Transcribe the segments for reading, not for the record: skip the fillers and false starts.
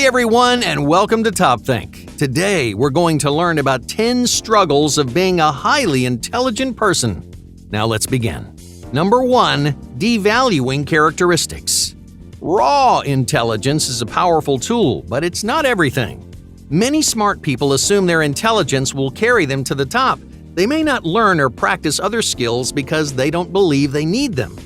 Hey everyone, and welcome to Top Think. Today, we're going to learn about 10 struggles of being a highly intelligent person. Now let's begin. Number 1, devaluing characteristics. Raw intelligence is a powerful tool, but it's not everything. Many smart people assume their intelligence will carry them to the top. They may not learn or practice other skills because they don't believe they need them.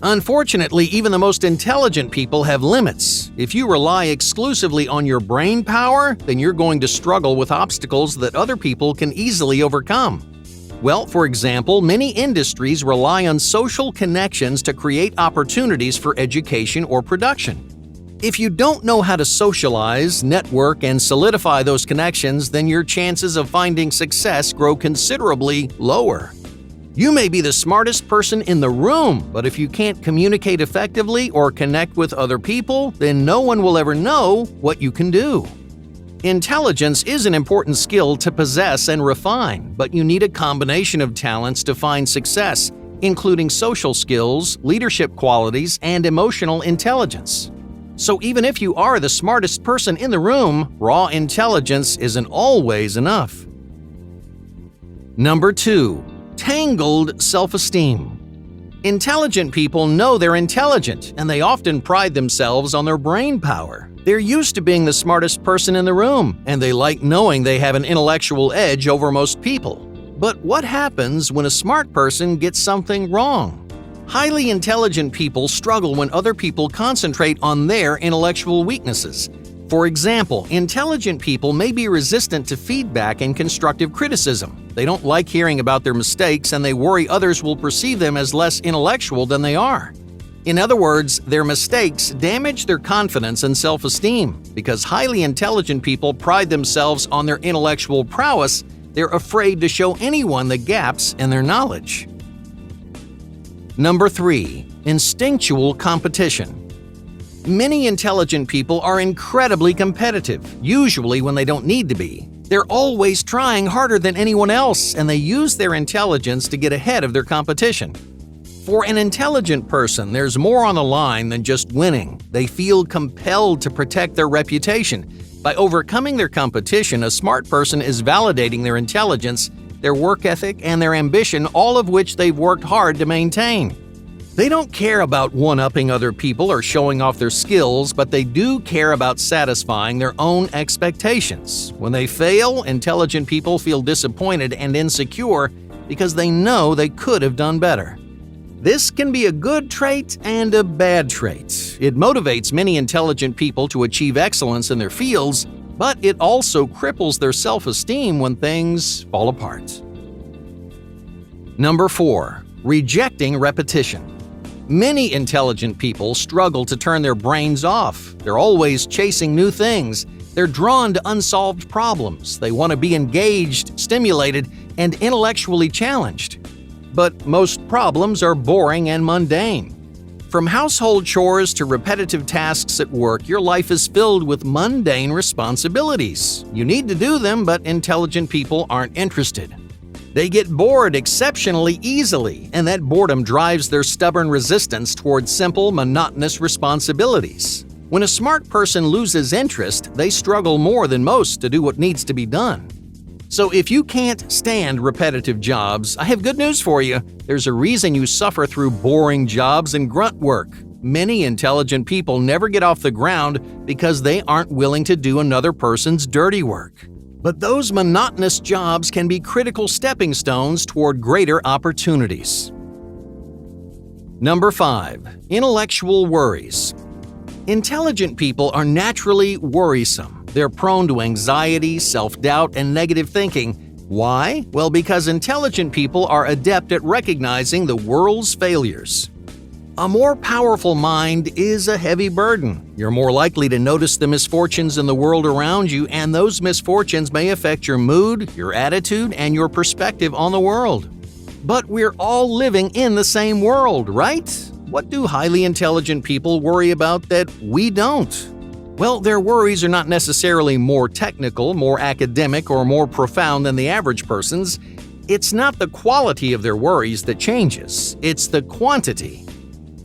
Unfortunately, even the most intelligent people have limits. If you rely exclusively on your brain power, then you're going to struggle with obstacles that other people can easily overcome. Well, for example, many industries rely on social connections to create opportunities for education or production. If you don't know how to socialize, network, and solidify those connections, then your chances of finding success grow considerably lower. You may be the smartest person in the room, but if you can't communicate effectively or connect with other people, then no one will ever know what you can do. Intelligence is an important skill to possess and refine, but you need a combination of talents to find success, including social skills, leadership qualities, and emotional intelligence. So even if you are the smartest person in the room, raw intelligence isn't always enough. Number 2. Tangled self-esteem. Intelligent people know they're intelligent, and they often pride themselves on their brain power. They're used to being the smartest person in the room, and they like knowing they have an intellectual edge over most people. But what happens when a smart person gets something wrong? Highly intelligent people struggle when other people concentrate on their intellectual weaknesses. For example, intelligent people may be resistant to feedback and constructive criticism. They don't like hearing about their mistakes, and they worry others will perceive them as less intellectual than they are. In other words, their mistakes damage their confidence and self-esteem. Because highly intelligent people pride themselves on their intellectual prowess, they're afraid to show anyone the gaps in their knowledge. Number 3. Instinctual competition. Many intelligent people are incredibly competitive, usually when they don't need to be. They're always trying harder than anyone else, and they use their intelligence to get ahead of their competition. For an intelligent person, there's more on the line than just winning. They feel compelled to protect their reputation. By overcoming their competition, a smart person is validating their intelligence, their work ethic, and their ambition, all of which they've worked hard to maintain. They don't care about one-upping other people or showing off their skills, but they do care about satisfying their own expectations. When they fail, intelligent people feel disappointed and insecure because they know they could have done better. This can be a good trait and a bad trait. It motivates many intelligent people to achieve excellence in their fields, but it also cripples their self-esteem when things fall apart. Number 4. Rejecting repetition. Many intelligent people struggle to turn their brains off. They're always chasing new things. They're drawn to unsolved problems. They want to be engaged, stimulated, and intellectually challenged. But most problems are boring and mundane. From household chores to repetitive tasks at work, your life is filled with mundane responsibilities. You need to do them, but intelligent people aren't interested. They get bored exceptionally easily, and that boredom drives their stubborn resistance towards simple, monotonous responsibilities. When a smart person loses interest, they struggle more than most to do what needs to be done. So if you can't stand repetitive jobs, I have good news for you. There's a reason you suffer through boring jobs and grunt work. Many intelligent people never get off the ground because they aren't willing to do another person's dirty work. But those monotonous jobs can be critical stepping stones toward greater opportunities. Number 5. Intellectual worries. Intelligent people are naturally worrisome. They're prone to anxiety, self-doubt, and negative thinking. Why? Well, because intelligent people are adept at recognizing the world's failures. A more powerful mind is a heavy burden. You're more likely to notice the misfortunes in the world around you, and those misfortunes may affect your mood, your attitude, and your perspective on the world. But we're all living in the same world, right? What do highly intelligent people worry about that we don't? Well, their worries are not necessarily more technical, more academic, or more profound than the average person's. It's not the quality of their worries that changes, it's the quantity.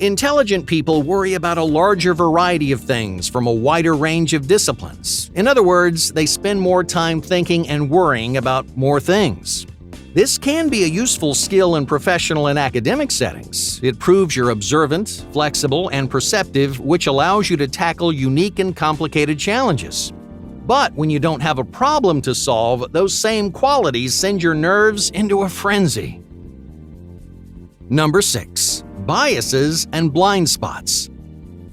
Intelligent people worry about a larger variety of things from a wider range of disciplines. In other words, they spend more time thinking and worrying about more things. This can be a useful skill in professional and academic settings. It proves you're observant, flexible, and perceptive, which allows you to tackle unique and complicated challenges. But when you don't have a problem to solve, those same qualities send your nerves into a frenzy. Number 6. Biases and blind spots.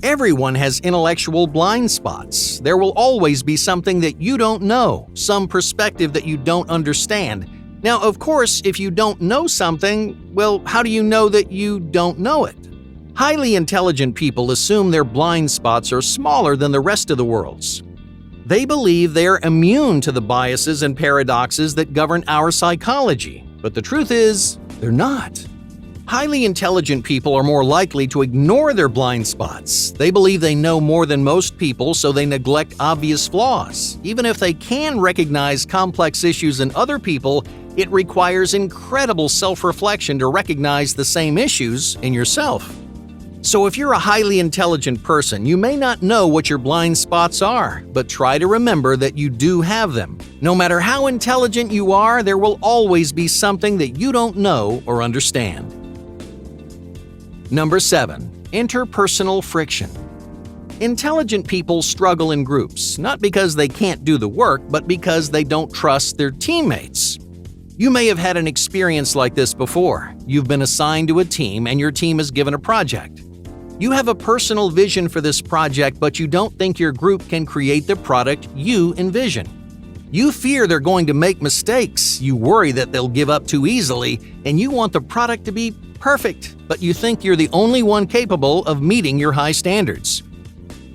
Everyone has intellectual blind spots. There will always be something that you don't know, some perspective that you don't understand. Now, of course, if you don't know something, well, how do you know that you don't know it? Highly intelligent people assume their blind spots are smaller than the rest of the world's. They believe they're immune to the biases and paradoxes that govern our psychology, but the truth is, they're not. Highly intelligent people are more likely to ignore their blind spots. They believe they know more than most people, so they neglect obvious flaws. Even if they can recognize complex issues in other people, it requires incredible self-reflection to recognize the same issues in yourself. So if you're a highly intelligent person, you may not know what your blind spots are, but try to remember that you do have them. No matter how intelligent you are, there will always be something that you don't know or understand. Number 7. Interpersonal friction. Intelligent people struggle in groups, not because they can't do the work, but because they don't trust their teammates. You may have had an experience like this before. You've been assigned to a team and your team is given a project. You have a personal vision for this project, but you don't think your group can create the product you envision. You fear they're going to make mistakes, you worry that they'll give up too easily, and you want the product to be perfect, but you think you're the only one capable of meeting your high standards.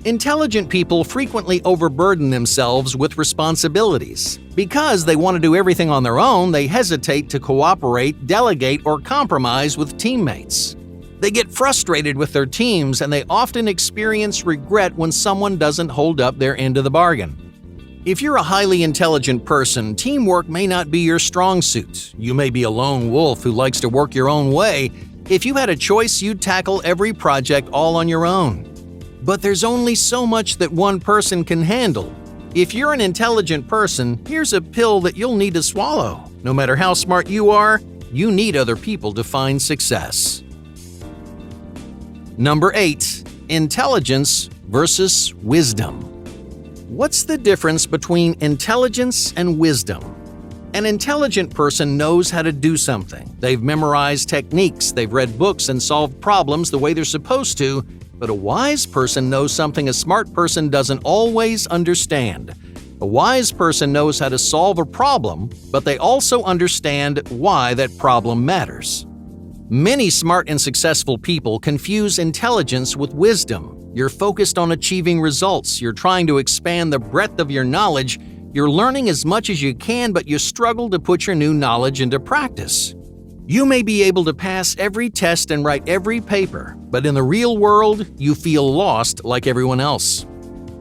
Intelligent people frequently overburden themselves with responsibilities. Because they want to do everything on their own, they hesitate to cooperate, delegate, or compromise with teammates. They get frustrated with their teams, and they often experience regret when someone doesn't hold up their end of the bargain. If you're a highly intelligent person, teamwork may not be your strong suit. You may be a lone wolf who likes to work your own way. If you had a choice, you'd tackle every project all on your own. But there's only so much that one person can handle. If you're an intelligent person, here's a pill that you'll need to swallow. No matter how smart you are, you need other people to find success. Number 8. Intelligence versus wisdom. What's the difference between intelligence and wisdom? An intelligent person knows how to do something. They've memorized techniques, they've read books and solved problems the way they're supposed to, but a wise person knows something a smart person doesn't always understand. A wise person knows how to solve a problem, but they also understand why that problem matters. Many smart and successful people confuse intelligence with wisdom. You're focused on achieving results, you're trying to expand the breadth of your knowledge, you're learning as much as you can, but you struggle to put your new knowledge into practice. You may be able to pass every test and write every paper, but in the real world, you feel lost like everyone else.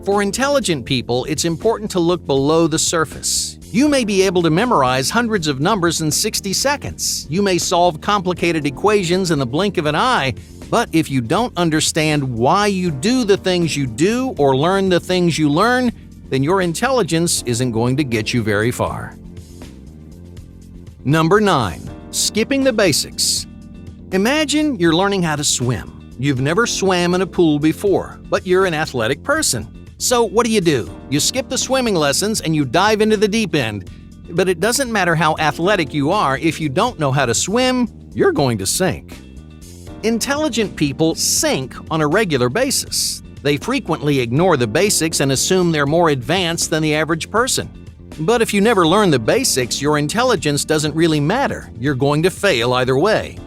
For intelligent people, it's important to look below the surface. You may be able to memorize hundreds of numbers in 60 seconds. You may solve complicated equations in the blink of an eye, but if you don't understand why you do the things you do or learn the things you learn, then your intelligence isn't going to get you very far. Number 9. Skipping the basics. Imagine you're learning how to swim. You've never swam in a pool before, but you're an athletic person. So what do? You skip the swimming lessons and you dive into the deep end. But it doesn't matter how athletic you are, if you don't know how to swim, you're going to sink. Intelligent people sink on a regular basis. They frequently ignore the basics and assume they're more advanced than the average person. But if you never learn the basics, your intelligence doesn't really matter. You're going to fail either way.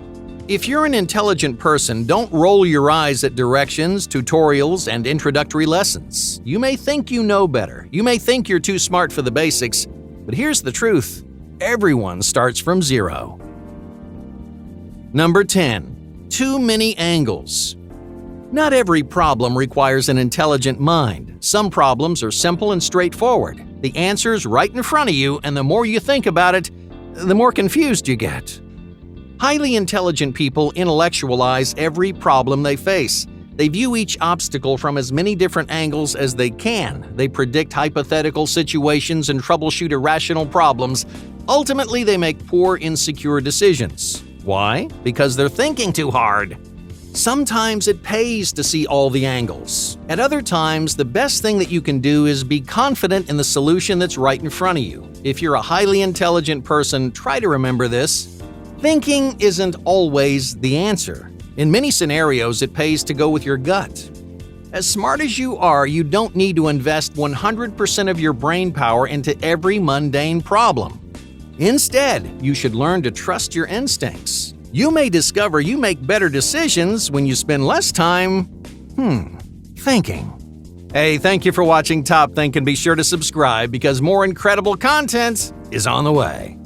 If you're an intelligent person, don't roll your eyes at directions, tutorials, and introductory lessons. You may think you know better. You may think you're too smart for the basics. But here's the truth. Everyone starts from zero. Number 10. Too many angles. Not every problem requires an intelligent mind. Some problems are simple and straightforward. The answer's right in front of you, and the more you think about it, the more confused you get. Highly intelligent people intellectualize every problem they face. They view each obstacle from as many different angles as they can. They predict hypothetical situations and troubleshoot irrational problems. Ultimately, they make poor, insecure decisions. Why? Because they're thinking too hard. Sometimes it pays to see all the angles. At other times, the best thing that you can do is be confident in the solution that's right in front of you. If you're a highly intelligent person, try to remember this. Thinking isn't always the answer. In many scenarios, it pays to go with your gut. As smart as you are, you don't need to invest 100% of your brain power into every mundane problem. Instead, you should learn to trust your instincts. You may discover you make better decisions when you spend less time, thinking. Hey, thank you for watching Top Think, and be sure to subscribe because more incredible content is on the way.